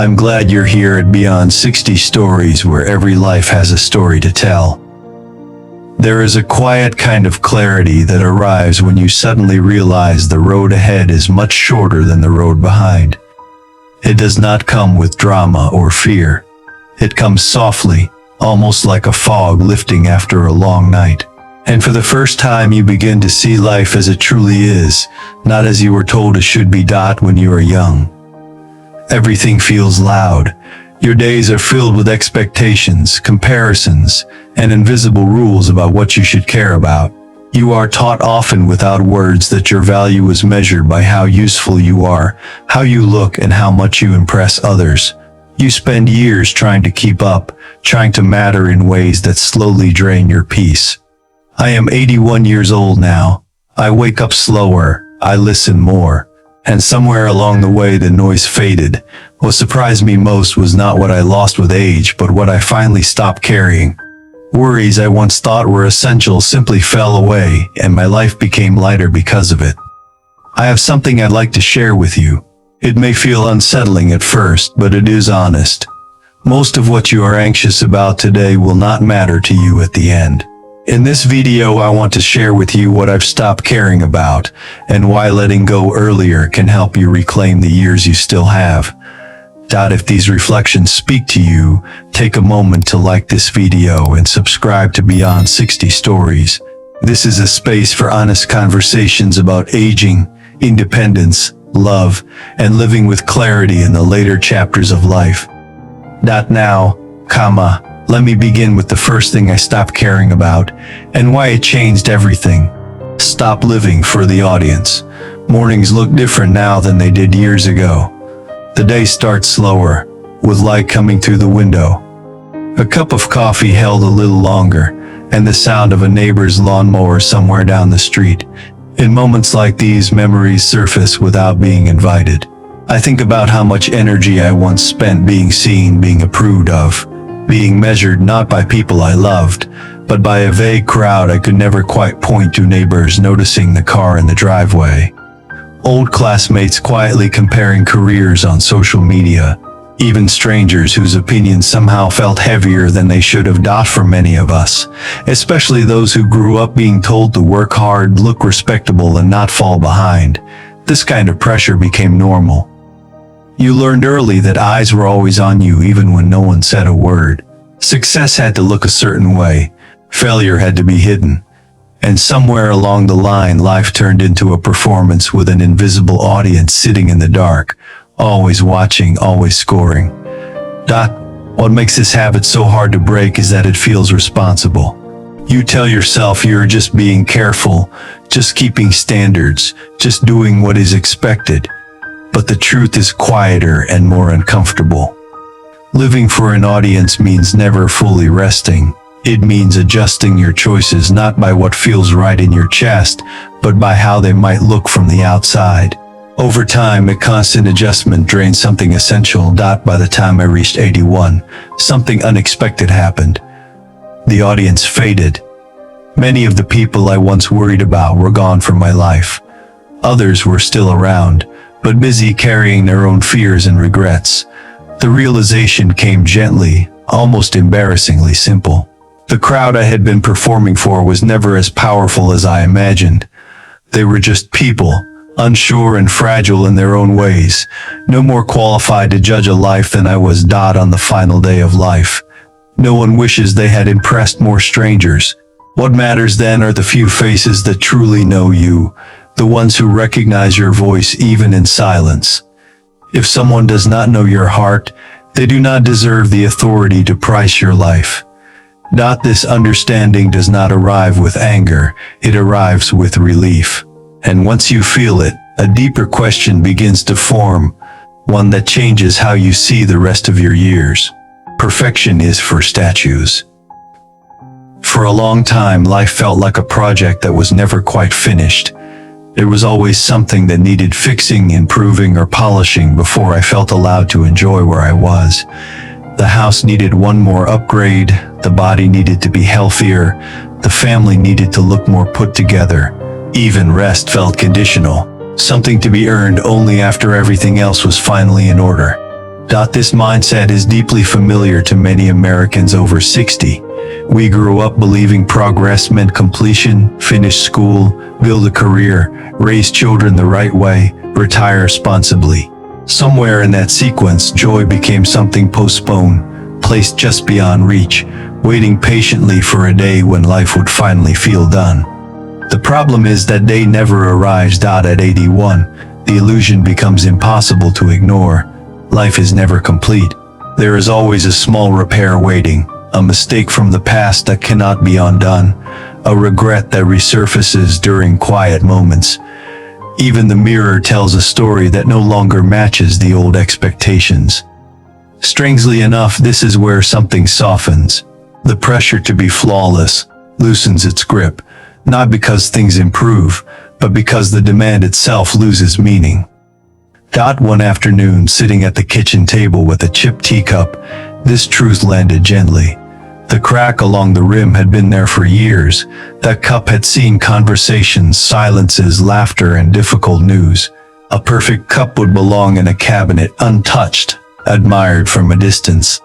I'm glad you're here at Beyond 60 Stories, where every life has a story to tell. There is a quiet kind of clarity that arrives when you suddenly realize the road ahead is much shorter than the road behind. It does not come with drama or fear. It comes softly, almost like a fog lifting after a long night. And for the first time you begin to see life as it truly is, not as you were told it should be. When you are young, everything feels loud. Your days are filled with expectations, comparisons, and invisible rules about what you should care about. You are taught, often without words, that your value is measured by how useful you are, how you look, and how much you impress others. You spend years trying to keep up, trying to matter in ways that slowly drain your peace. I am 81 years old now. I wake up slower, I listen more, and somewhere along the way the noise faded. What surprised me most was not what I lost with age, but what I finally stopped carrying. Worries I once thought were essential simply fell away, and my life became lighter because of it. I have something I'd like to share with you. It may feel unsettling at first, but it is honest. Most of what you are anxious about today will not matter to you at the end. In this video, I want to share with you what I've stopped caring about, and why letting go earlier can help you reclaim the years you still have. If these reflections speak to you, take a moment to like this video and subscribe to Beyond 60 Stories. This is a space for honest conversations about aging, independence, love, and living with clarity in the later chapters of life. Now, let me begin with the first thing I stopped caring about, and why it changed everything. Stop living for the audience. Mornings look different now than they did years ago. The day starts slower, with light coming through the window. A cup of coffee held a little longer, and the sound of a neighbor's lawnmower somewhere down the street. In moments like these, memories surface without being invited. I think about how much energy I once spent being seen, being approved of, being measured not by people I loved, but by a vague crowd I could never quite point to. Neighbors noticing the car in the driveway. Old classmates quietly comparing careers on social media. Even strangers whose opinions somehow felt heavier than they should have. For many of us, especially those who grew up being told to work hard, look respectable, and not fall behind, this kind of pressure became normal. You learned early that eyes were always on you even when no one said a word. Success had to look a certain way. Failure had to be hidden. And somewhere along the line, life turned into a performance with an invisible audience sitting in the dark, always watching, always scoring. What makes this habit so hard to break is that it feels responsible. You tell yourself you're just being careful, just keeping standards, just doing what is expected. But the truth is quieter and more uncomfortable. Living for an audience means never fully resting. It means adjusting your choices not by what feels right in your chest, but by how they might look from the outside. Over time, a constant adjustment drained something essential. By the time I reached 81, something unexpected happened. The audience faded. Many of the people I once worried about were gone from my life. Others were still around, but busy carrying their own fears and regrets. The realization came gently, almost embarrassingly simple. The crowd I had been performing for was never as powerful as I imagined. They were just people, unsure and fragile in their own ways, no more qualified to judge a life than I was. On the final day of life, no one wishes they had impressed more strangers. What matters then are the few faces that truly know you, the ones who recognize your voice even in silence. If someone does not know your heart, they do not deserve the authority to price your life. This understanding does not arrive with anger, it arrives with relief. And once you feel it, a deeper question begins to form, one that changes how you see the rest of your years. Perfection is for statues. For a long time, life felt like a project that was never quite finished. There was always something that needed fixing, improving, or polishing before I felt allowed to enjoy where I was. The house needed one more upgrade, the body needed to be healthier, the family needed to look more put together. Even rest felt conditional, something to be earned only after everything else was finally in order. This mindset is deeply familiar to many Americans over 60. We grew up believing progress meant completion, finish school, build a career, raise children the right way, retire responsibly. Somewhere in that sequence, joy became something postponed, placed just beyond reach, waiting patiently for a day when life would finally feel done. The problem is that day never arrives. At 81, the illusion becomes impossible to ignore. Life is never complete. There is always a small repair waiting, a mistake from the past that cannot be undone, a regret that resurfaces during quiet moments. Even the mirror tells a story that no longer matches the old expectations. Strangely enough, this is where something softens. The pressure to be flawless loosens its grip, not because things improve, but because the demand itself loses meaning. One afternoon, sitting at the kitchen table with a chipped teacup, this truth landed gently. The crack along the rim had been there for years. That cup had seen conversations, silences, laughter, and difficult news. A perfect cup would belong in a cabinet, untouched, admired from a distance.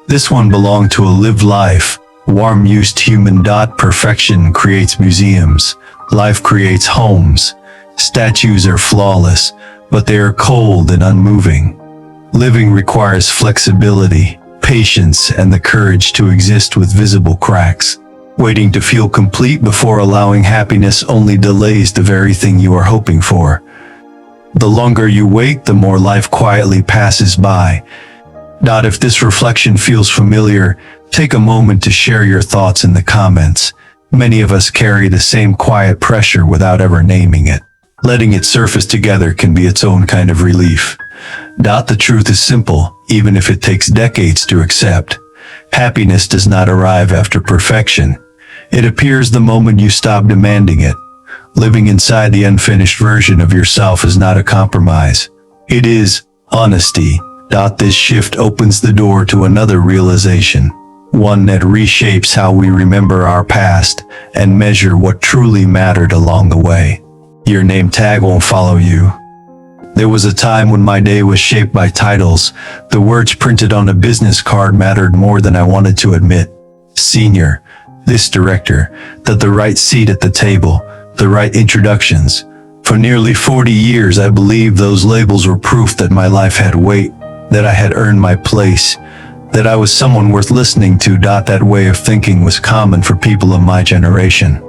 This one belonged to a lived life, warm, used human. Perfection creates museums. Life creates homes. Statues are flawless, but they are cold and unmoving. Living requires flexibility, patience, and the courage to exist with visible cracks. Waiting to feel complete before allowing happiness only delays the very thing you are hoping for. The longer you wait, the more life quietly passes by. If this reflection feels familiar, take a moment to share your thoughts in the comments. Many of us carry the same quiet pressure without ever naming it. Letting it surface together can be its own kind of relief. The truth is simple, even if it takes decades to accept. Happiness does not arrive after perfection. It appears the moment you stop demanding it. Living inside the unfinished version of yourself is not a compromise. It is honesty. This shift opens the door to another realization, one that reshapes how we remember our past and measure what truly mattered along the way. Your name tag won't follow you. There was a time when my day was shaped by titles. The words printed on a business card mattered more than I wanted to admit. Senior, this director, the right seat at the table, the right introductions. For nearly 40 years, I believed those labels were proof that my life had weight, that I had earned my place, that I was someone worth listening to. That way of thinking was common for people of my generation.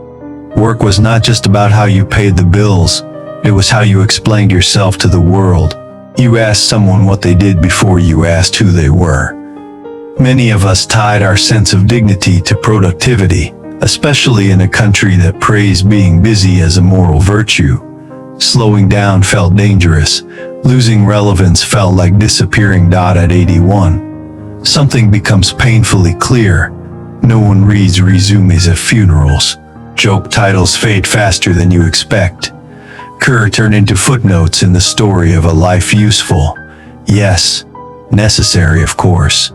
Work was not just about how you paid the bills, it was how you explained yourself to the world. You asked someone what they did before you asked who they were. Many of us tied our sense of dignity to productivity, especially in a country that praised being busy as a moral virtue. Slowing down felt dangerous. Losing relevance felt like disappearing. At 81, something becomes painfully clear. No one reads resumes at funerals. Joke titles fade faster than you expect. Career turn into footnotes in the story of a life useful. Yes, necessary of course.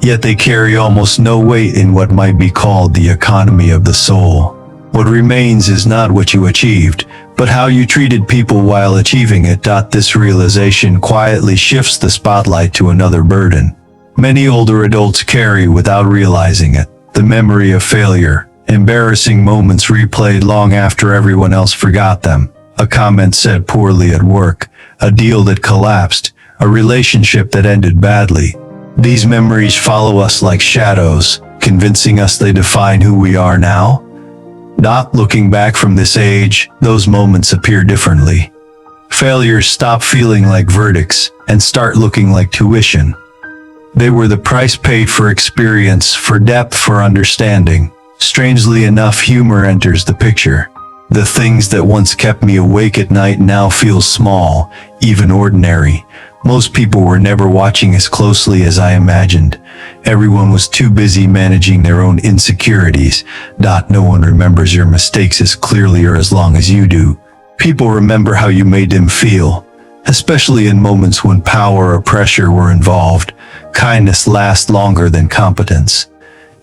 Yet they carry almost no weight in what might be called the economy of the soul. What remains is not what you achieved, but how you treated people while achieving it. This realization quietly shifts the spotlight to another burden many older adults carry without realizing it, the memory of failure. Embarrassing moments replayed long after everyone else forgot them. A comment said poorly at work, a deal that collapsed, a relationship that ended badly. These memories follow us like shadows, convincing us they define who we are now. Looking back from this age, those moments appear differently. Failures stop feeling like verdicts and start looking like tuition. They were the price paid for experience, for depth, for understanding. Strangely enough, humor enters the picture. The things that once kept me awake at night now feel small, even ordinary. Most people were never watching as closely as I imagined. Everyone was too busy managing their own insecurities. No one remembers your mistakes as clearly or as long as you do. People remember how you made them feel, especially in moments when power or pressure were involved. Kindness lasts longer than competence.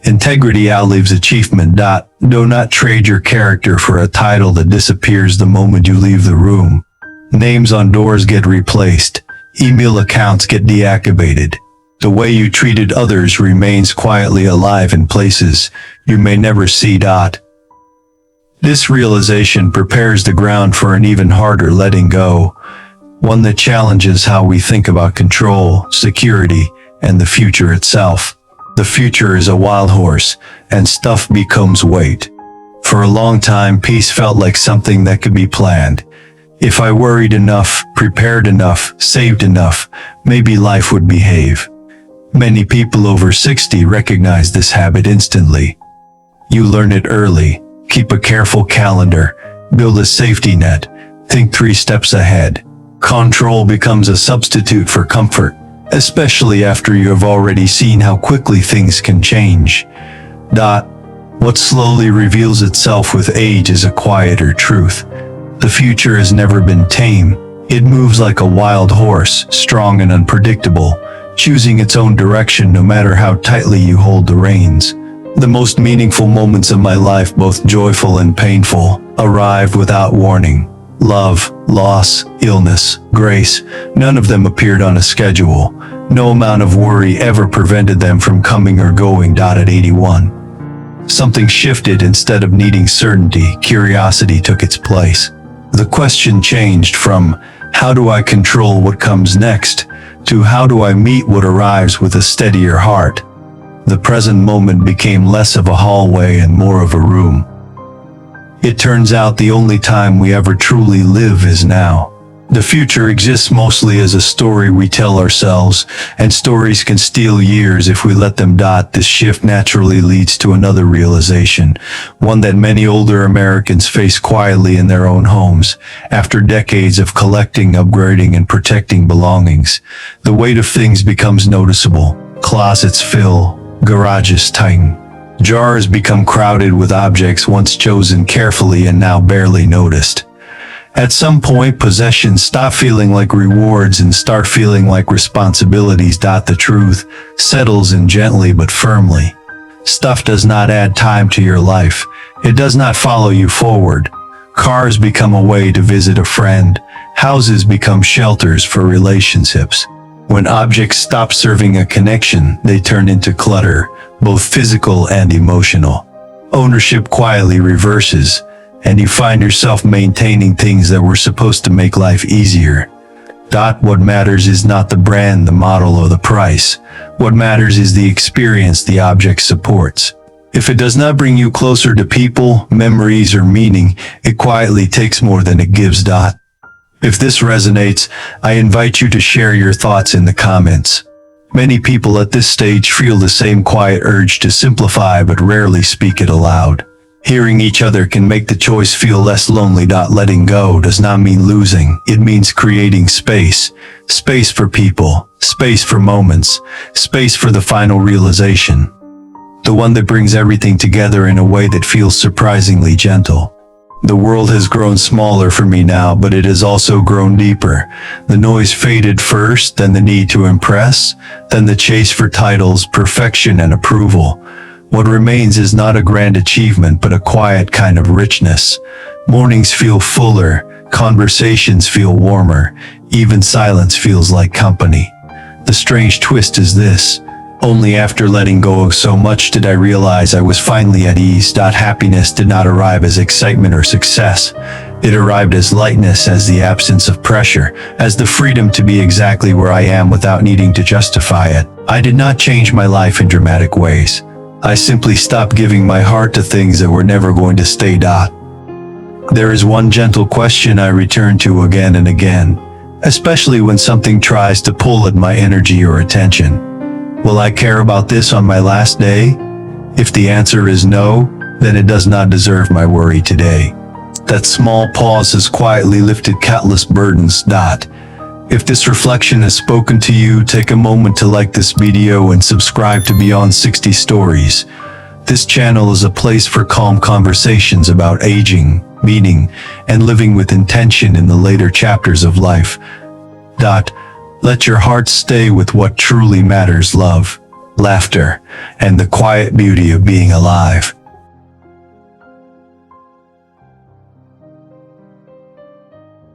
Integrity outlives achievement. Do not trade your character for a title that disappears the moment you leave the room. Names on doors get replaced. Email accounts get deactivated. The way you treated others remains quietly alive in places you may never see. This realization prepares the ground for an even harder letting go, one that challenges how we think about control, security, and the future itself. The future is a wild horse, and stuff becomes weight. For a long time, peace felt like something that could be planned. If I worried enough, prepared enough, saved enough, maybe life would behave. Many people over 60 recognize this habit instantly. You learn it early. Keep a careful calendar. Build a safety net. Think 3 steps ahead. Control becomes a substitute for comfort, especially after you have already seen how quickly things can change. What slowly reveals itself with age is a quieter truth. The future has never been tame. It moves like a wild horse, strong and unpredictable, choosing its own direction no matter how tightly you hold the reins. The most meaningful moments of my life, both joyful and painful, arrived without warning. Love, loss, illness, grace, none of them appeared on a schedule. No amount of worry ever prevented them from coming or going. At 81, something shifted. Instead of needing certainty, curiosity took its place. The question changed from, how do I control what comes next, to how do I meet what arrives with a steadier heart? The present moment became less of a hallway and more of a room. It turns out the only time we ever truly live is now. The future exists mostly as a story we tell ourselves, and stories can steal years if we let them. This shift naturally leads to another realization, one that many older Americans face quietly in their own homes. After decades of collecting, upgrading, and protecting belongings, the weight of things becomes noticeable. Closets fill, garages tighten. Jars become crowded with objects once chosen carefully and now barely noticed. At some point, possessions stop feeling like rewards and start feeling like responsibilities. The truth settles in gently but firmly. Stuff does not add time to your life. It does not follow you forward. Cars become a way to visit a friend. Houses become shelters for relationships. When objects stop serving a connection, they turn into clutter, both physical and emotional. Ownership quietly reverses, and you find yourself maintaining things that were supposed to make life easier. What matters is not the brand, the model, or the price. What matters is the experience the object supports. If it does not bring you closer to people, memories, or meaning, it quietly takes more than it gives. If this resonates, I invite you to share your thoughts in the comments. Many people at this stage feel the same quiet urge to simplify but rarely speak it aloud. Hearing each other can make the choice feel less lonely. Letting go does not mean losing. It means creating space. Space for people, space for moments, space for the final realization. The one that brings everything together in a way that feels surprisingly gentle. The world has grown smaller for me now, but it has also grown deeper. The noise faded first, then the need to impress, then the chase for titles, perfection, and approval. What remains is not a grand achievement, but a quiet kind of richness. Mornings feel fuller, conversations feel warmer, even silence feels like company. The strange twist is this: only after letting go of so much did I realize I was finally at ease. Happiness did not arrive as excitement or success. It arrived as lightness, as the absence of pressure, as the freedom to be exactly where I am without needing to justify it. I did not change my life in dramatic ways. I simply stopped giving my heart to things that were never going to stay. There is one gentle question I return to again and again, especially when something tries to pull at my energy or attention. Will I care about this on my last day? If the answer is no, then it does not deserve my worry today. That small pause has quietly lifted countless burdens. If this reflection has spoken to you, take a moment to like this video and subscribe to Beyond 60 Stories. This channel is a place for calm conversations about aging, meaning, and living with intention in the later chapters of life. Let your heart stay with what truly matters: love, laughter, and the quiet beauty of being alive.